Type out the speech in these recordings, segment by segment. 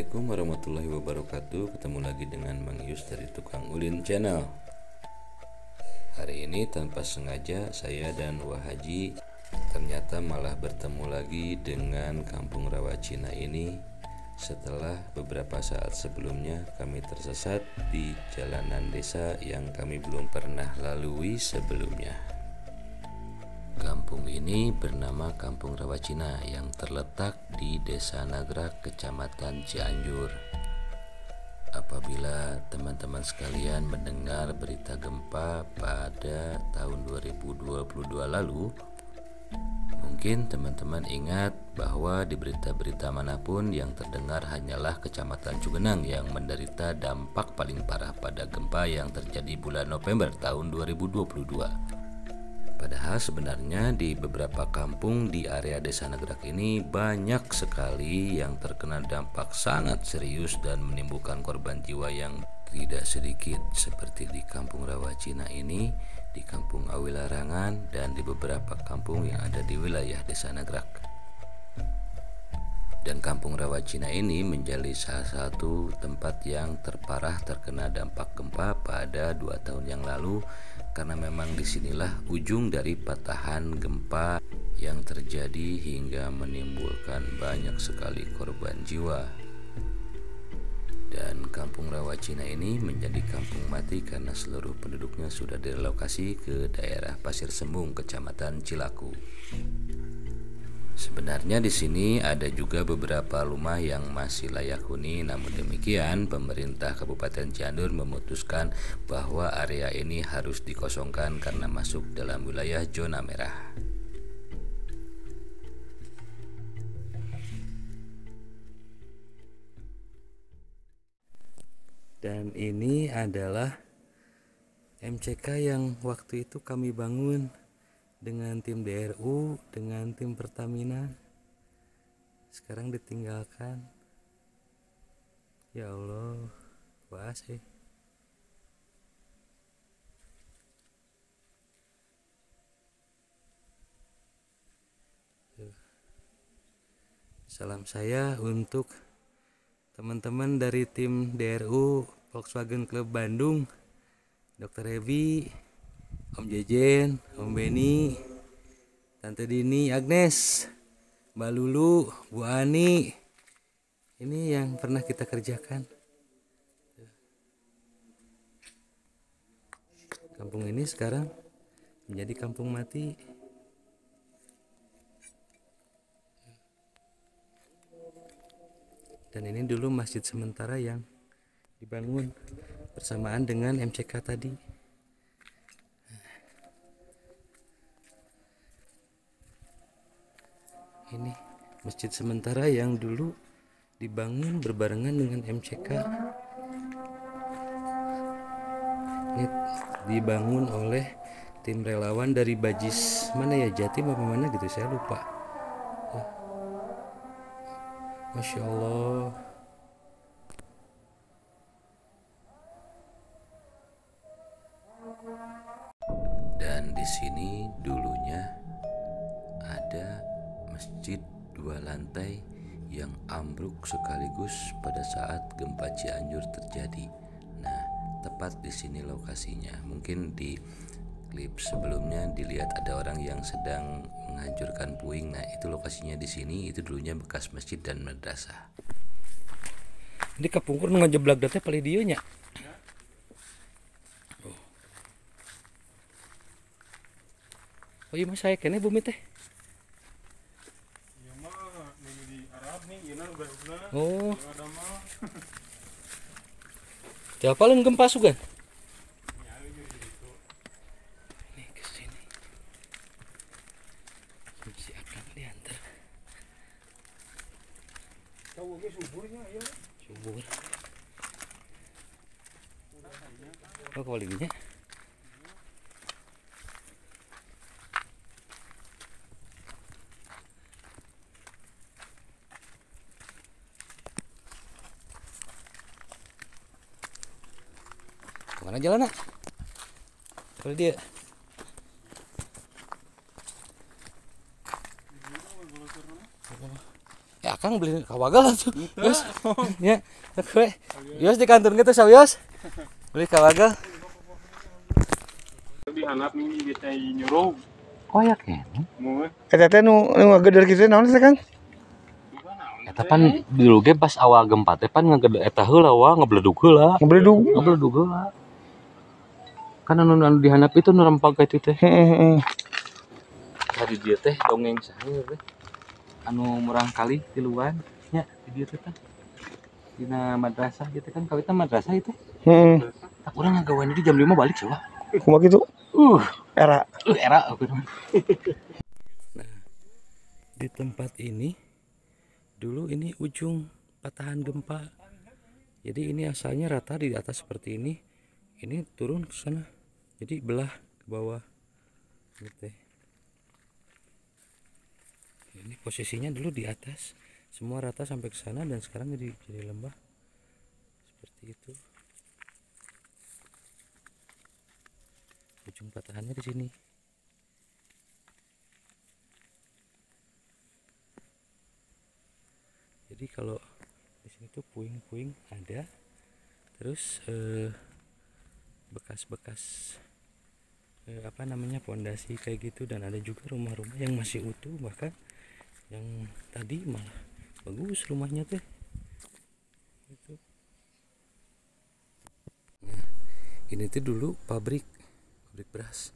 Assalamualaikum warahmatullahi wabarakatuh. Ketemu lagi dengan Mang Yus dari Tukang Ulin Channel. Hari ini tanpa sengaja saya dan Wah Haji ternyata malah bertemu lagi dengan Kampung Rawa Cina ini setelah beberapa saat sebelumnya kami tersesat di jalanan desa yang kami belum pernah lalui sebelumnya. Kampung ini bernama Kampung Rawa Cina yang terletak di Desa Nagrak, Kecamatan Cianjur. Apabila teman-teman sekalian mendengar berita gempa pada tahun 2022 lalu, mungkin teman-teman ingat bahwa di berita-berita manapun yang terdengar hanyalah Kecamatan Cugenang yang menderita dampak paling parah pada gempa yang terjadi bulan November tahun 2022. Padahal sebenarnya di beberapa kampung di area Desa Nagrak ini banyak sekali yang terkena dampak sangat serius dan menimbulkan korban jiwa yang tidak sedikit, seperti di Kampung Rawa Cina ini, di Kampung Awilarangan, dan di beberapa kampung yang ada di wilayah Desa Nagrak. Dan Kampung Rawa Cina ini menjadi salah satu tempat yang terparah terkena dampak gempa pada 2 tahun yang lalu, karena memang disinilah ujung dari patahan gempa yang terjadi hingga menimbulkan banyak sekali korban jiwa. Dan Kampung Rawa Cina ini menjadi kampung mati karena seluruh penduduknya sudah direlokasi ke daerah Pasir Sembung, Kecamatan Cilaku. Sebenarnya di sini ada juga beberapa rumah yang masih layak huni, namun demikian pemerintah Kabupaten Cianjur memutuskan bahwa area ini harus dikosongkan karena masuk dalam wilayah zona merah. Dan ini adalah MCK yang waktu itu kami bangun dengan tim DRU, dengan tim Pertamina. Sekarang ditinggalkan. Ya Allah, puas sih. Salam saya untuk teman-teman dari tim DRU Volkswagen Club Bandung, Dr. Evi, Om Jejen, Om Beni, Tante Dini, Agnes, Mbak Lulu, Bu Ani. Ini yang pernah kita kerjakan. Kampung ini sekarang menjadi kampung mati. Dan ini dulu masjid sementara yang dibangun bersamaan dengan MCK tadi. Ini masjid sementara yang dulu dibangun berbarengan dengan MCK. Ini dibangun oleh tim relawan dari Bajis mana ya, Jatim apa mana gitu, saya lupa. Masya Allah. Dan di sini dulunya ada masjid 2 lantai yang ambruk sekaligus pada saat gempa Cianjur terjadi. Nah, tepat di sini lokasinya. Mungkin di klip sebelumnya dilihat ada orang yang sedang menghancurkan puing. Nah, itu lokasinya di sini. Itu dulunya bekas masjid dan madrasah. Ini kapungkur ngejeblak datanya paling dia nya. Oh iya mas, saya kene bumi teh. Oh. Japalan gempa sugan. Nih ke sini. Si akan diantar. Tahu ge suburnya ya. Subur. Oh kawalinya. Mana jalan nak? Kalau dia Akang beli kawagal tuh. Yos. Nya. Kowe. Yos di kantor gitu sawios. Beli kawagal. Di hanap nih bisa nyuruh. Oh ya kan. Eta teh nu ngageder kitu naon teh Kang? Eta pan dulu ge pas awal gempa teh pan ngagede eta heula wa ngebledug heula. Ngebledug heula. Kan anu dihandap itu nu rempag itu teh. Heeh. Tadi dia teh dongeng saha teh. Anu murang kali tiluan nya di dieu teh tah. Dina madrasah gitu kan kawitna madrasah itu. Heeh. Tak urang ngagawean di jam 5 balik sih, Wak. Kumaha kitu? Era. Nah, di tempat ini dulu ini ujung patahan gempa. Jadi ini asalnya rata di atas seperti ini. Ini turun ke sana. Jadi belah ke bawah. Gitu. Ini posisinya dulu di atas. Semua rata sampai ke sana dan sekarang jadi lembah. Seperti itu. Ujung patahannya di sini. Jadi kalau di sini tuh puing-puing ada, terus bekas-bekas apa namanya pondasi kayak gitu, dan ada juga rumah-rumah yang masih utuh, bahkan yang tadi malah bagus rumahnya teh. Gitu. Nah, ini tuh dulu pabrik beras.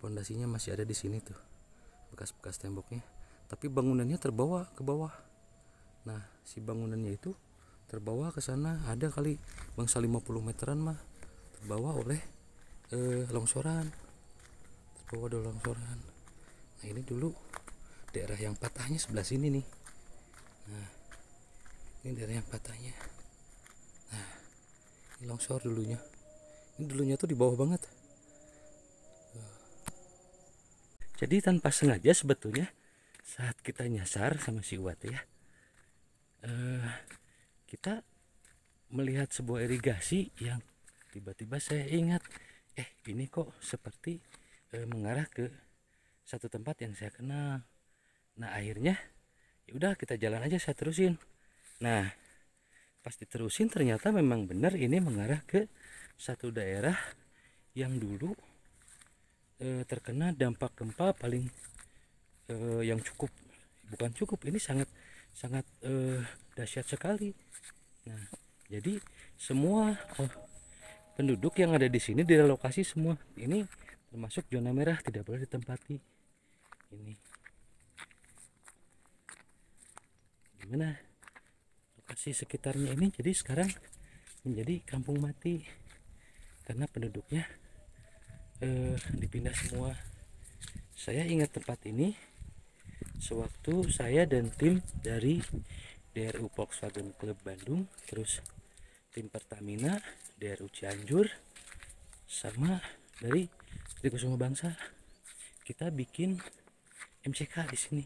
Pondasinya masih ada di sini tuh, bekas-bekas temboknya, tapi bangunannya terbawa ke bawah. Nah, si bangunannya itu terbawa ke sana, ada kali bangsa 50 meteran mah, terbawa oleh longsoran. Terbawa oleh longsoran. Nah, ini dulu daerah yang patahnya sebelah sini nih. Nah, ini daerah yang patahnya. Nah, ini longsor dulunya. Ini dulunya tuh di bawah banget. Jadi tanpa sengaja sebetulnya saat kita nyasar sama si Uwat ya, kita melihat sebuah irigasi yang tiba-tiba saya ingat, ini kok seperti mengarah ke satu tempat yang saya kenal. Nah, akhirnya ya udah kita jalan aja, saya terusin. Nah, pas diterusin ternyata memang benar ini mengarah ke satu daerah yang dulu terkena dampak gempa paling yang bukan cukup, ini sangat dahsyat sekali. Nah, jadi semua penduduk yang ada di sini direlokasi semua. Ini termasuk zona merah, tidak boleh ditempati. Ini gimana lokasi sekitarnya ini, jadi sekarang menjadi kampung mati karena penduduknya dipindah semua. Saya ingat tempat ini sewaktu saya dan tim dari DRU Volkswagen Club Bandung, terus tim Pertamina, DRU Cianjur, sama dari Kusuma Bangsa, kita bikin MCK di sini.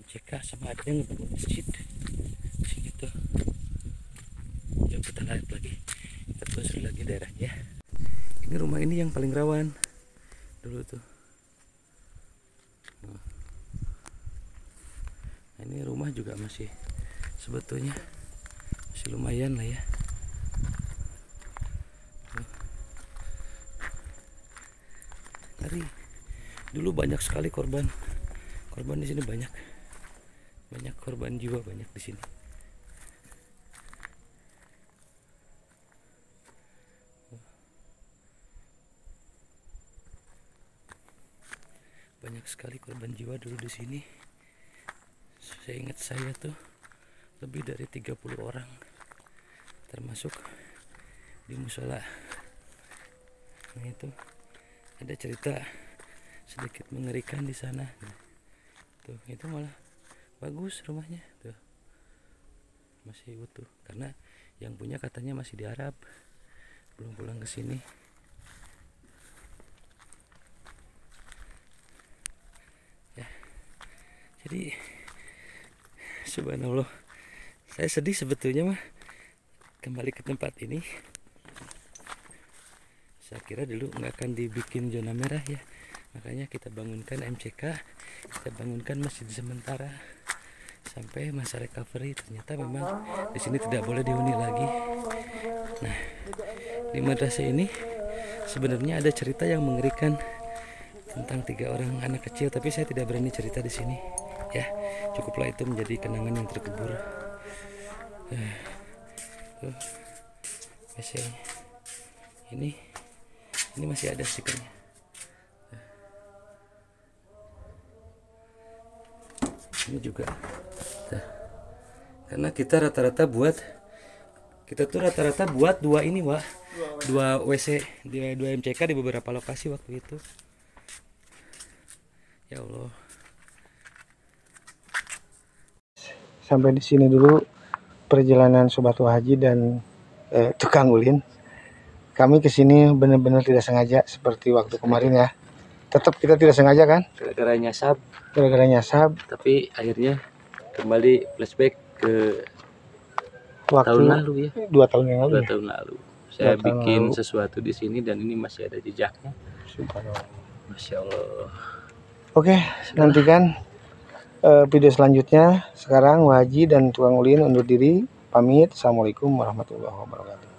MCK sama ada yang ngebangun masjid di sini tuh. Yuk kita lihat lagi, kita telusuri lagi daerahnya. Ini rumah ini yang paling rawan dulu tuh. Nah, ini rumah juga masih sebetulnya masih lumayan lah ya. Tadi dulu banyak sekali korban di sini, banyak korban jiwa, banyak di sini. Banyak sekali korban jiwa dulu di sini. Saya ingat saya tuh lebih dari 30 orang, termasuk di musola. Nah, itu ada cerita sedikit mengerikan di sana. Tuh, itu malah bagus rumahnya tuh, masih utuh karena yang punya katanya masih di Arab, belum pulang ke sini. Ya, jadi subhanallah, saya sedih sebetulnya mah kembali ke tempat ini. Saya kira dulu nggak akan dibikin zona merah ya, makanya kita bangunkan MCK, kita bangunkan masjid sementara sampai masa recovery. Ternyata memang di sini tidak boleh dihuni lagi. Nah, di madrasah ini sebenarnya ada cerita yang mengerikan tentang 3 orang anak kecil, tapi saya tidak berani cerita di sini. Ya, cukuplah itu menjadi kenangan yang terkubur. Tuh, WC-nya. Ini masih ada stikernya. Ini juga. Tuh. Karena kita rata-rata buat dua ini, Wak. Dua WC, dua MCK di beberapa lokasi waktu itu. Ya Allah. Sampai di sini dulu perjalanan Sobat Haji dan tukang ulin. Kami kesini benar-benar tidak sengaja seperti waktu kemarin ya. Tetap kita tidak sengaja kan? Gara-gara nyasab. Tapi Akhirnya kembali flashback ke waktu tahun lalu ya. 2 tahun yang lalu. 2 tahun lalu. Saya bikin sesuatu di sini dan ini masih ada jejaknya. Subhanallah. Masya Allah. Oke, nantikan video selanjutnya. Sekarang Haji dan tukang ulin undur diri. Pamit. Assalamualaikum warahmatullahi wabarakatuh.